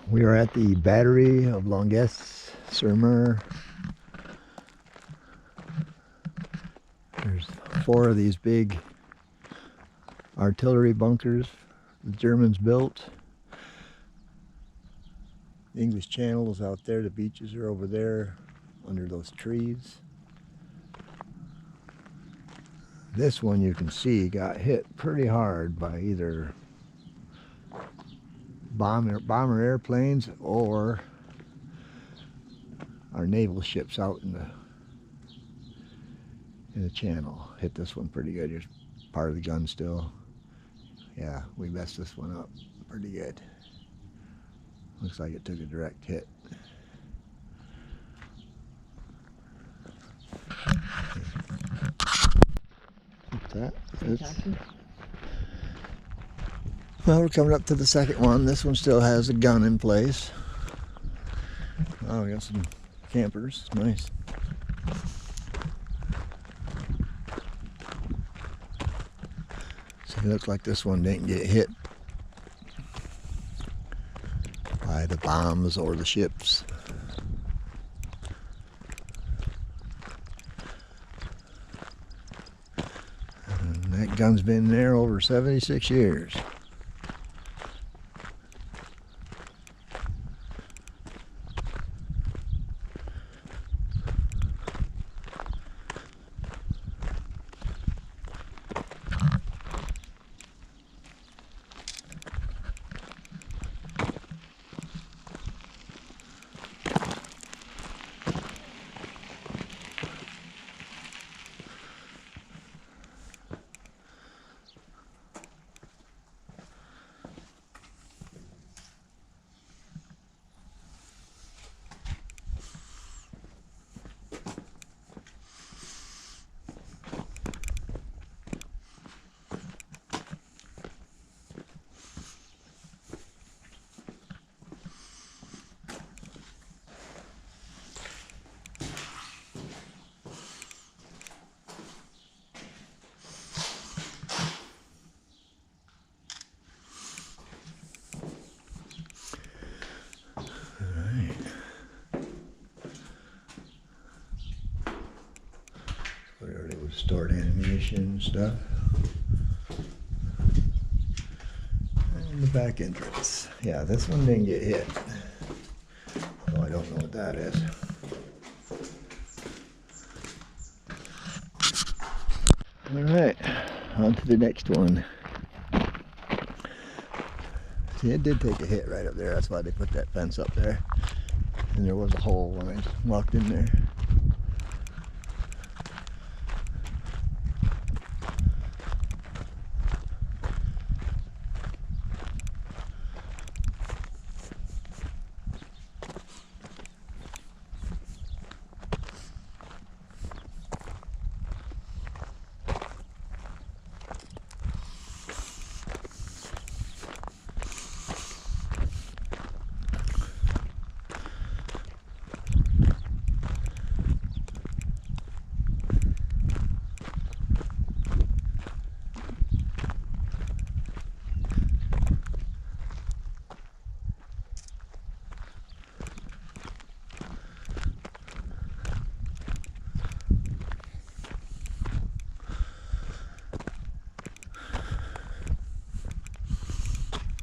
We are at the battery of Longueuil-sur-Mer. There's 4 of these big artillery bunkers the Germans built. The English Channel is out there. The beaches are over there under those trees. This one you can see got hit pretty hard by either bomber airplanes or our naval ships out in the channel. Hit this one pretty good. Here's part of the gun still. Yeah, we messed this one up pretty good. Looks like it took a direct hit. What's that? Well, we're coming up to the second one. This one still has a gun in place. Oh, we got some campers. Nice. See, it looks like this one didn't get hit by the bombs or the ships. And that gun's been there over 76 years. Where they would stored ammunition and stuff. And the back entrance. Yeah, this one didn't get hit. Oh, I don't know what that is. Alright, on to the next one. See, it did take a hit right up there. That's why they put that fence up there. And there was a hole when I walked in there.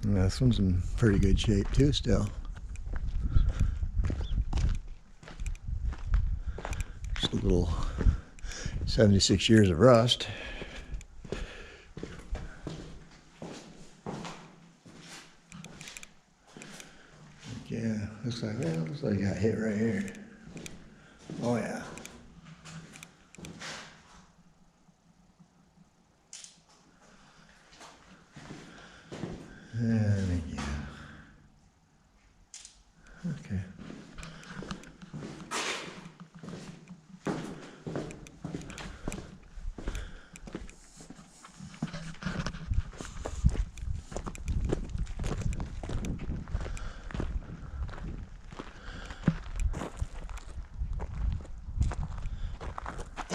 This one's in pretty good shape too still. Just a little 76 years of rust. Yeah, looks like it got hit right here. Oh yeah. And again. Okay.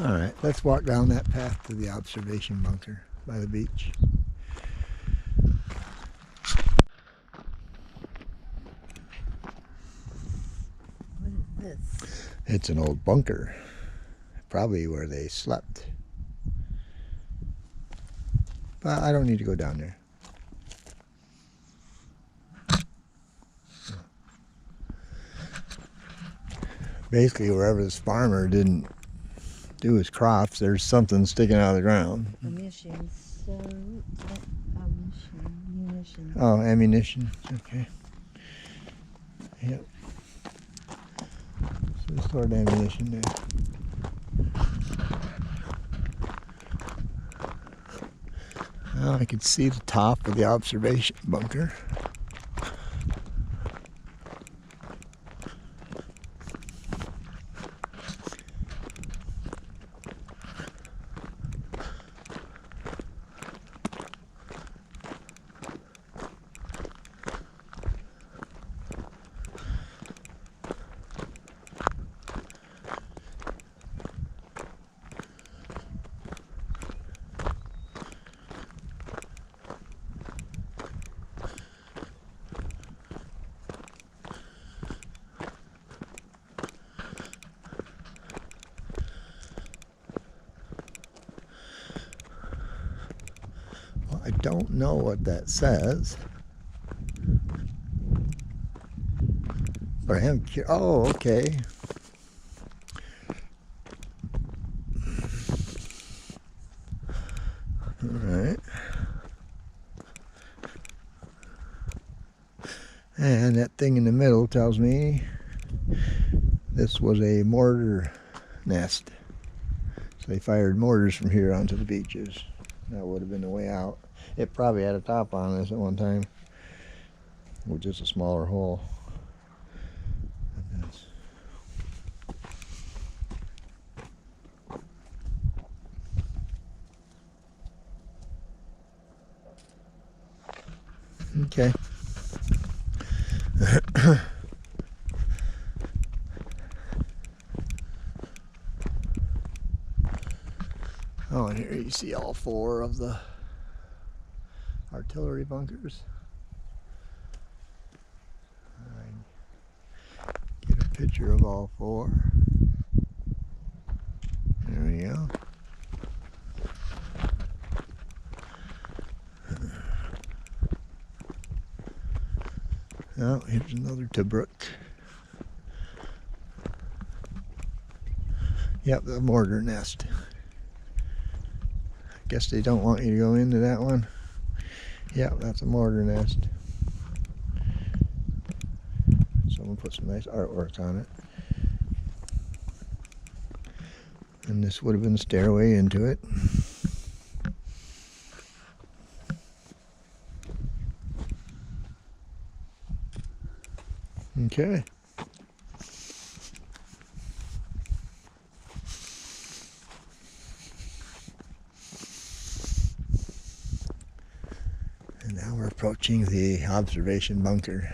All right, let's walk down that path to the observation bunker by the beach. this? It's an old bunker. Probably where they slept. But I don't need to go down there. Basically, wherever this farmer didn't do his crops, there's something sticking out of the ground. Munitions. Munitions. Oh, ammunition. Okay. Yep. So they stored ammunition there. Well, I could see the top of the observation bunker. I don't know what that says, but I am curious. Oh, okay. All right. And that thing in the middle tells me this was a mortar nest. So they fired mortars from here onto the beaches. That would have been the way out. It probably had a top on this at one time, with just a smaller hole. Okay. Oh, and here you see all four of the artillery bunkers. Get a picture of all four. There we go. Oh, here's another Tobruk. Yep, the mortar nest. Guess they don't want you to go into that one. Yep, that's a mortar nest. Someone put some nice artwork on it. And this would have been the stairway into it. Okay. And now we're approaching the observation bunker.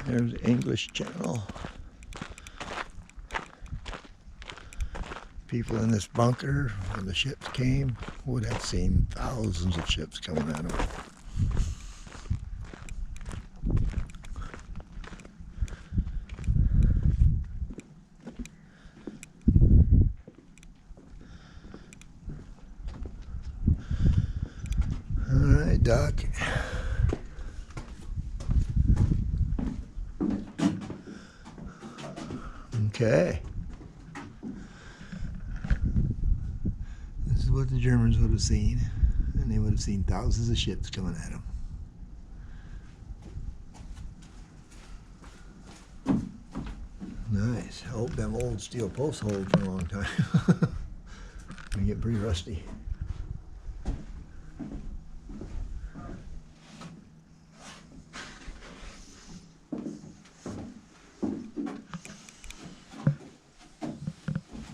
There's the English Channel. People in this bunker, when the ships came, would have seen thousands of ships coming at them. All right, Doc. Okay. This is what the Germans would have seen, and they would have seen thousands of ships coming at them. Nice. I hope them old steel posts hold for a long time. They get pretty rusty.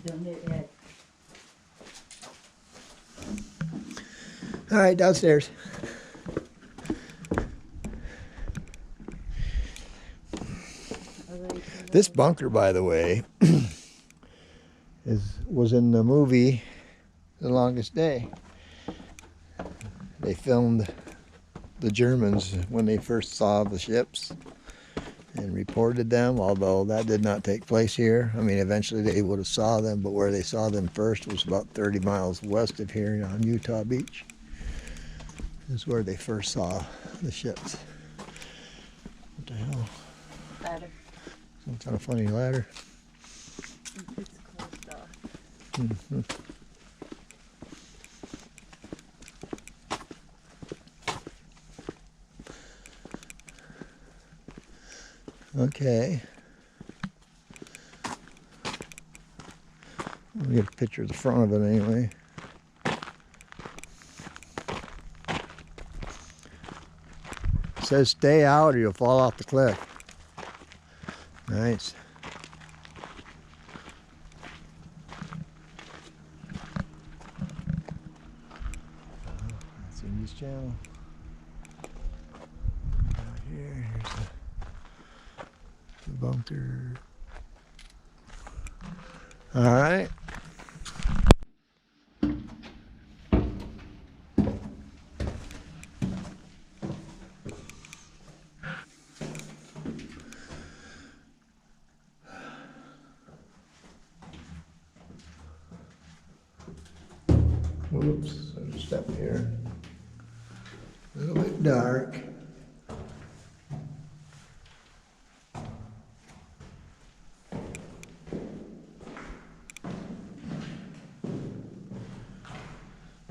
Don't hit your head. All right, downstairs. This bunker, by the way, was in the movie The Longest Day. They filmed the Germans when they first saw the ships and reported them, although that did not take place here. I mean, eventually they would have saw them, but where they saw them first was about 30 miles west of here on Utah Beach. This is where they first saw the ships. What the hell? Ladder. Some kind of funny ladder. It's closed off. Mm-hmm. Okay. Let me get a picture of the front of it anyway. It says stay out or you'll fall off the cliff. Nice. That's Indy's channel. Out here, here's the bunker. All right. Oops, there's a step here. A little bit dark.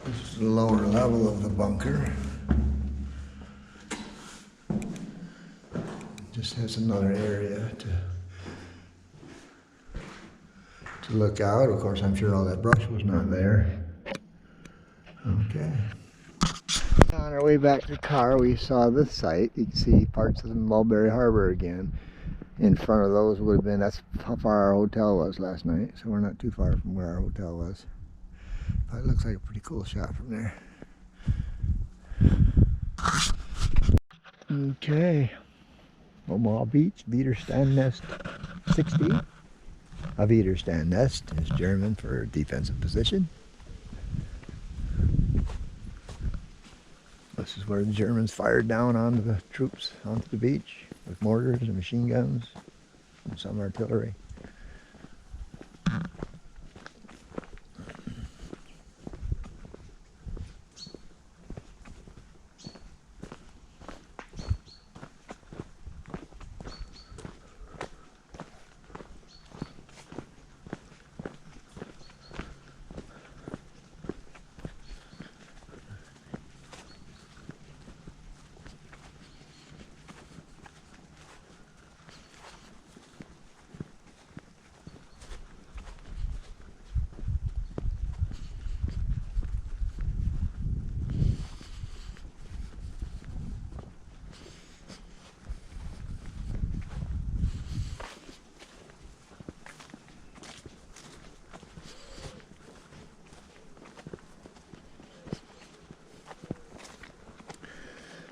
This is the lower level of the bunker. Just has another area to look out. Of course, I'm sure all that brush was not there. Okay. On our way back to the car, we saw this site. You can see parts of the Mulberry Harbor again. In front of those would have been, that's how far our hotel was last night. So we're not too far from where our hotel was. But it looks like a pretty cool shot from there. Okay. Omaha Beach, Widerstand Nest 60. A Widerstand Nest is German for defensive position. This is where the Germans fired down onto the troops onto the beach with mortars and machine guns and some artillery.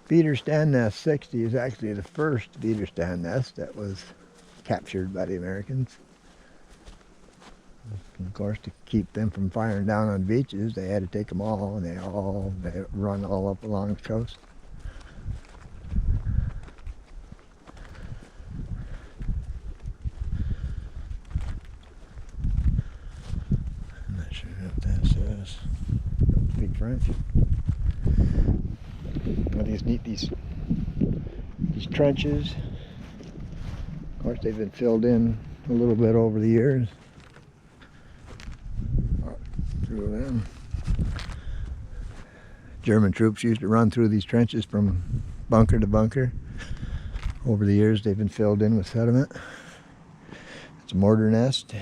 Widerstand Nest 60 is actually the first Widerstand Nest that was captured by the Americans. And of course, to keep them from firing down on beaches, they had to take them all, and they run all up along the coast. I'm not sure what that says. Don't speak French. I think it's neat, these trenches. Of course, they've been filled in a little bit over the years. Through them. German troops used to run through these trenches from bunker to bunker. Over the years, they've been filled in with sediment. It's a mortar nest.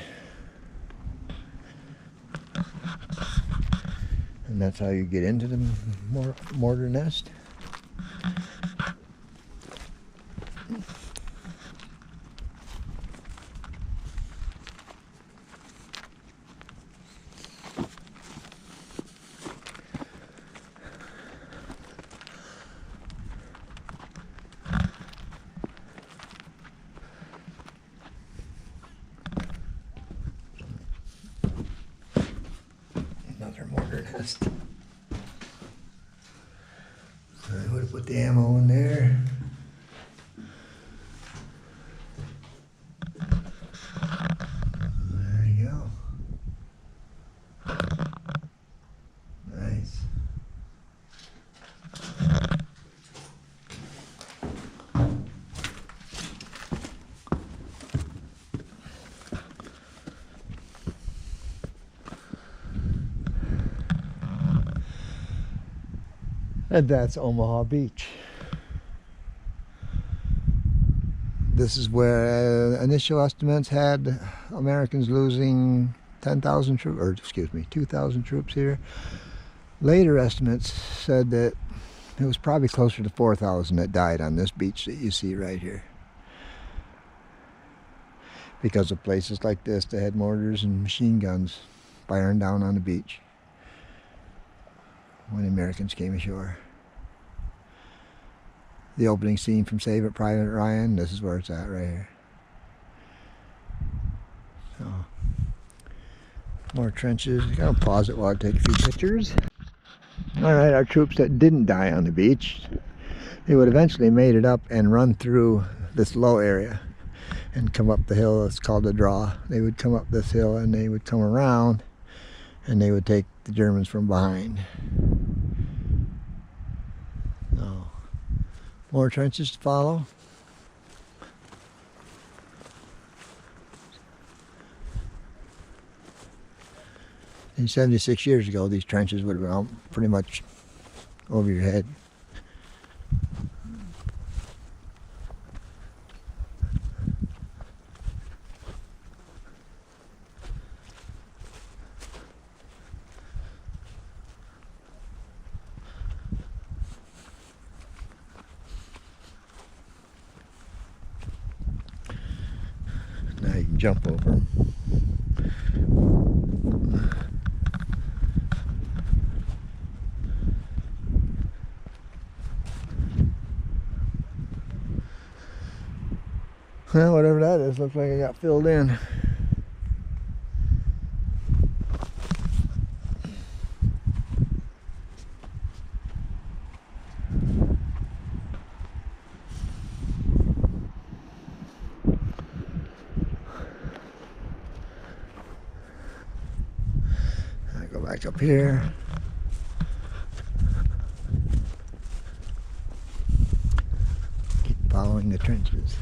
And that's how you get into the mortar nest. nest. I would have put the ammo in there. There you go. Nice. And that's Omaha Beach. This is where initial estimates had Americans losing 10,000 troops, or excuse me, 2,000 troops here. Later estimates said that it was probably closer to 4,000 that died on this beach that you see right here. Because of places like this that had mortars and machine guns firing down on the beach when the Americans came ashore. The opening scene from Save It Private Ryan, this is where it's at right here. So, more trenches. I'm going to pause it while I take a few pictures. Alright, our troops that didn't die on the beach, they would eventually made it up and run through this low area and come up the hill. It's called the draw. They would come up this hill and they would come around and they would take the Germans from behind. So, more trenches to follow. And 76 years ago, these trenches would have been pretty much over your head. Now you can jump over them. Well, whatever that is, looks like it got filled in. I go back up here. Keep following the trenches.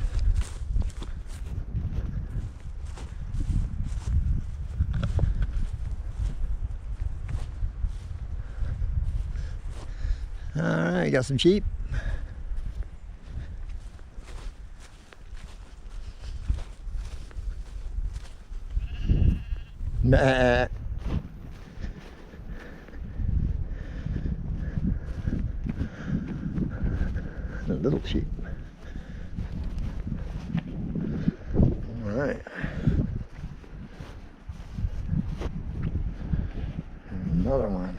Alright, got some sheep. Nah. A little sheep. Alright. Another one.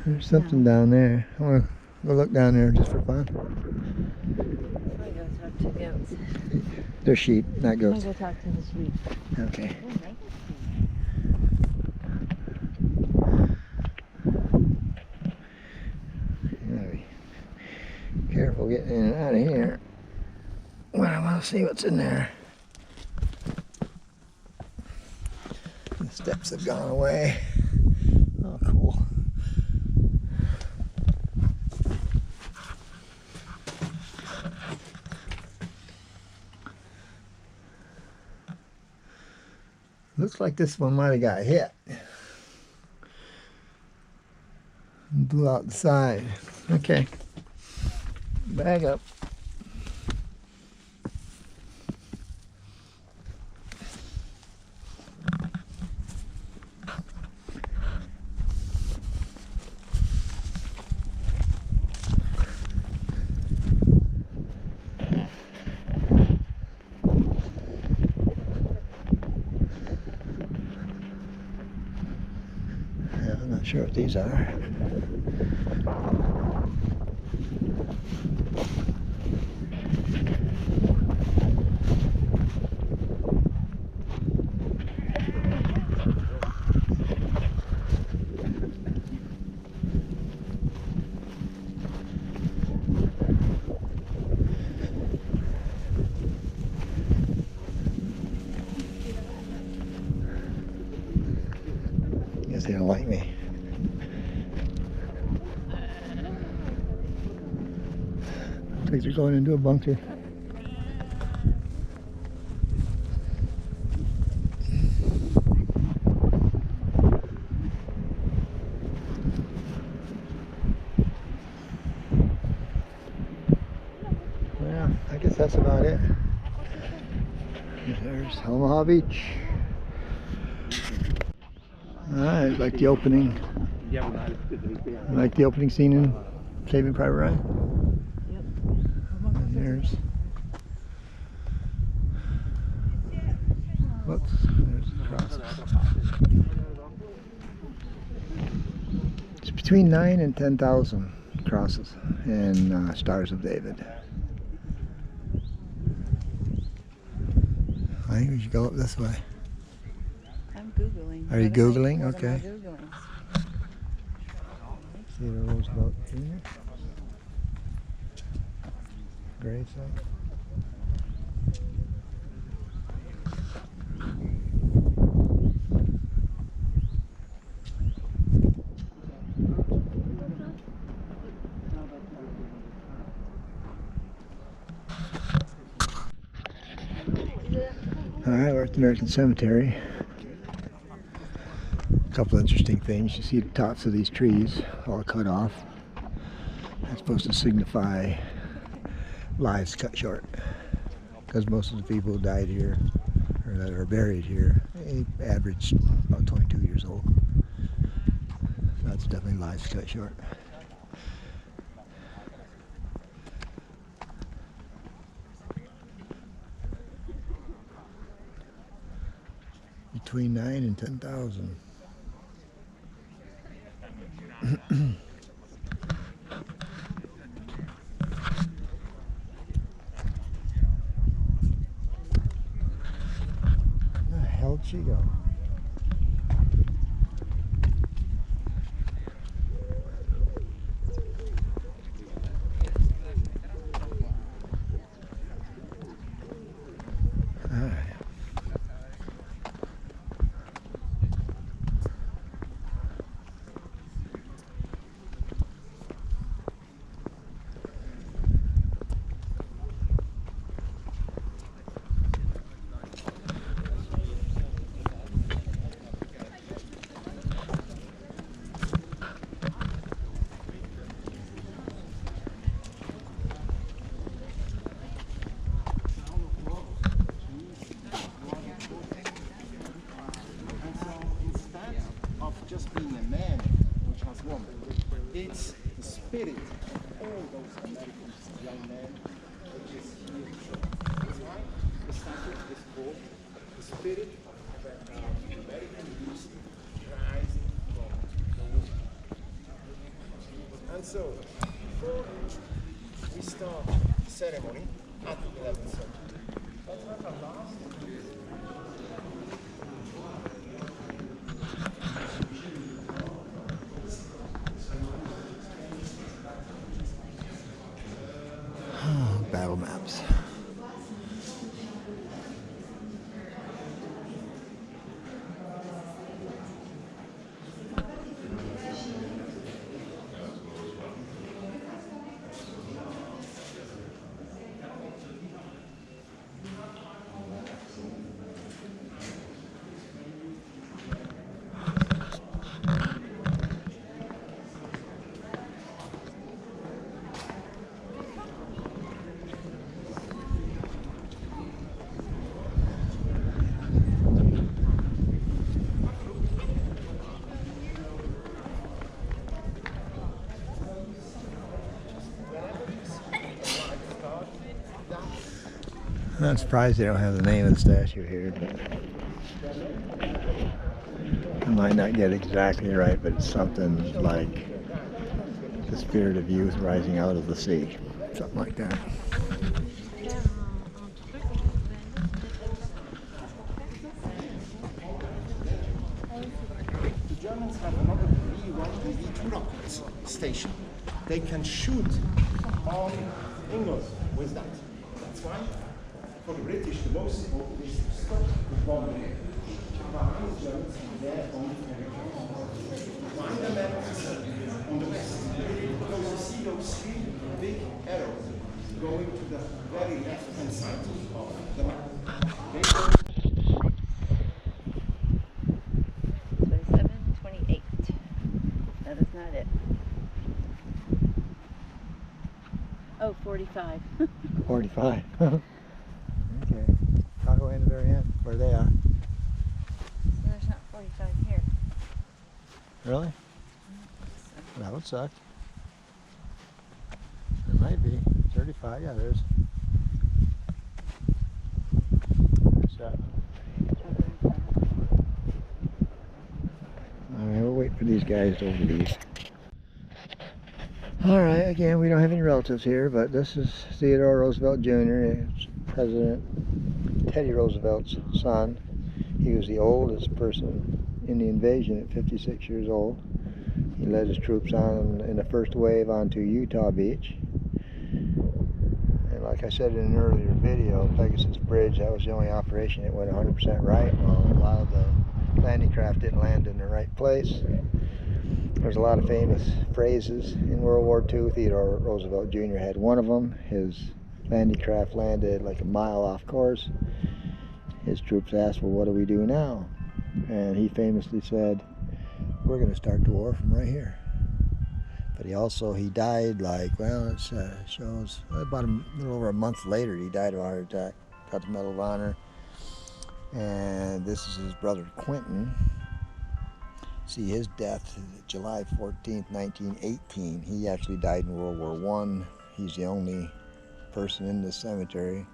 There's something down there. I want to go look down there just for fun. I go talk to goats. They're sheep, not goats. I'm gonna go talk to the sheep. Okay. Gotta be careful getting in and out of here. Well, I want to see what's in there. The steps have gone away. Oh, cool. Looks like this one might have got hit. Blew out the side. Okay. Bag up. I'm not sure what these are. They don't like me. Looks like they're going into a bunker. Well, I guess that's about it. There's Omaha Beach. Alright, like the opening. Like the opening scene in Saving Private Ryan. Yep. And there's the cross. It's between 9 and 10,000 crosses and Stars of David. I think we should go up this way. I'm Googling. Are you Googling? Okay. What am I Googling? Theodore Roosevelt Jr. Gravesite. Alright, we're at the American Cemetery. A couple interesting things. You see the tops of these trees all cut off. That's supposed to signify lives cut short. Because most of the people who died here, or that are buried here, they averaged about 22 years old. So that's definitely lives cut short. Between 9 and 10,000. Where the hell did she go? Just being a man, which has woman. It's the spirit of all those American young men, which is here. That's why the statue is called the spirit of American youth rising from the womb. And so, before we start the ceremony at 11:30, let's have a last. Battle maps. I'm surprised they don't have the name of the statue here. I might not get it exactly right, but it's something like the spirit of youth rising out of the sea. Something like that. The Germans have another V1 and V2 rockets station. They can shoot on England with that. That's why, for the British, the most important is to stop the bombing On the west, because you see those three big arrows going to the very left-hand side of the map. They go 2728. That is not it. Oh, 45. 45. Okay. I'll go in the very end where they are. So there's not 45 here. Really? That would suck. There might be. 35, yeah, there's. There's that. Alright, we'll wait for these guys to leave. Alright, again, we don't have any relatives here, but this is Theodore Roosevelt Jr. It's President Teddy Roosevelt's son. He was the oldest person in the invasion at 56 years old. He led his troops on in the first wave onto Utah Beach. And like I said in an earlier video, Pegasus Bridge, that was the only operation that went 100% right. Well, a lot of the landing craft didn't land in the right place. There's a lot of famous phrases in World War II. Theodore Roosevelt Jr. had one of them. His landing craft landed like a mile off course. His troops asked, well, what do we do now? And he famously said, we're going to start the war from right here. But he died like, well, it shows about a little over a month later, he died of a heart attack, got the Medal of Honor. And this is his brother Quentin. See, his death, July 14th, 1918. He actually died in World War I. He's the only person in this cemetery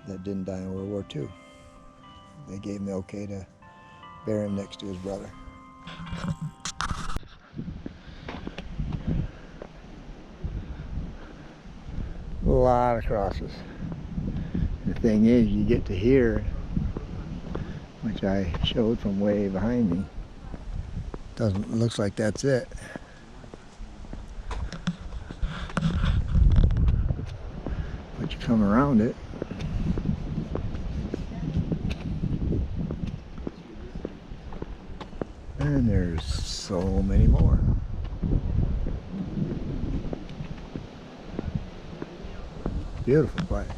that didn't die in World War II. They gave him the okay to bury him next to his brother. A lot of crosses. The thing is, you get to hear, which I showed from way behind me. Looks like that's it. But you come around it, and there's so many more. Beautiful place.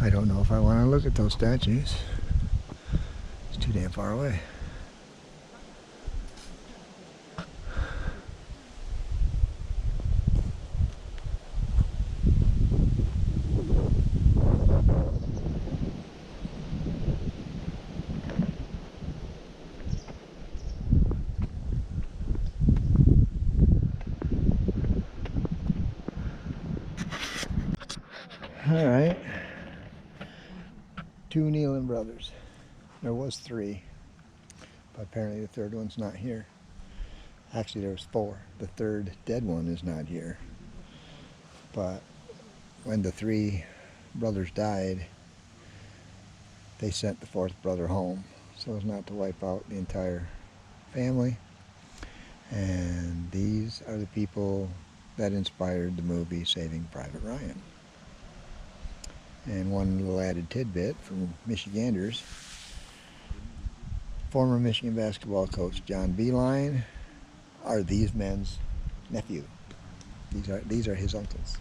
I don't know if I want to look at those statues. It's too damn far away. All right. Two Nealon brothers. There was three, but apparently the third one's not here. Actually, there was four. The third dead one is not here. But when the three brothers died, they sent the fourth brother home so as not to wipe out the entire family. And these are the people that inspired the movie Saving Private Ryan. And one little added tidbit from Michiganders. Former Michigan basketball coach John Beeline are these men's nephew. These are his uncles.